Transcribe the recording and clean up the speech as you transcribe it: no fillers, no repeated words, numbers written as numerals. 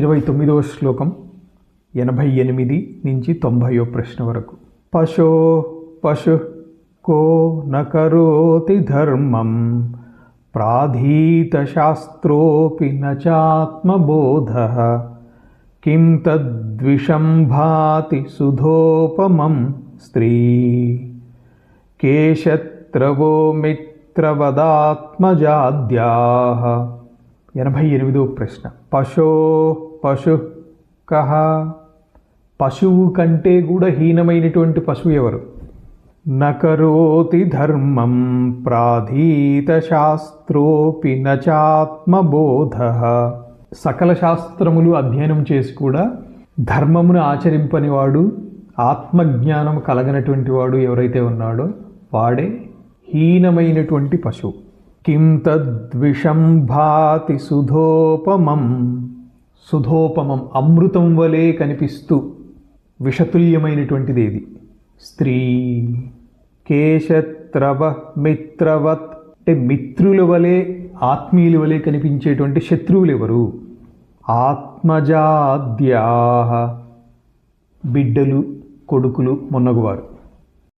29వ శ్లోకం 88 నుంచి 90వ ప్రశ్న వరకు. పశో పశు కో న కరోతి ధర్మం ప్రాధీత శాస్త్రోపి న చాత్మబోధః కిం తద్విషం భాతి సుధోపమం స్త్రీ కేశత్రవో మిత్రవదాత్మజాద్యాః. 88వ ప్రశ్న. పశు కహ. పశువు కంటే కూడా హీనమైనటువంటి పశువు ఎవరు? నకరోతి ధర్మం ప్రాధీత శాస్త్రోపి నచాత్మబోధః. సకల శాస్త్రములు అధ్యయనం చేసి కూడా ధర్మమును ఆచరింపనివాడు, ఆత్మజ్ఞానం కలగనటువంటి వాడు ఎవరైతే ఉన్నాడో వాడే హీనమైనటువంటి పశువు. కిం తద్విషం భాతి సుధోపమం. సుధోపమం అమృతం వలె కనిపిస్తూ విషతుల్యమైనటువంటిది ఏది? స్త్రీ. కేశత్రవ మిత్రవత్ అంటే మిత్రుల వలె, ఆత్మీయుల వలె కనిపించేటువంటి శత్రువులు ఎవరు? ఆత్మజాద్యాః బిడ్డలు, కొడుకులు, మొన్నగువారు.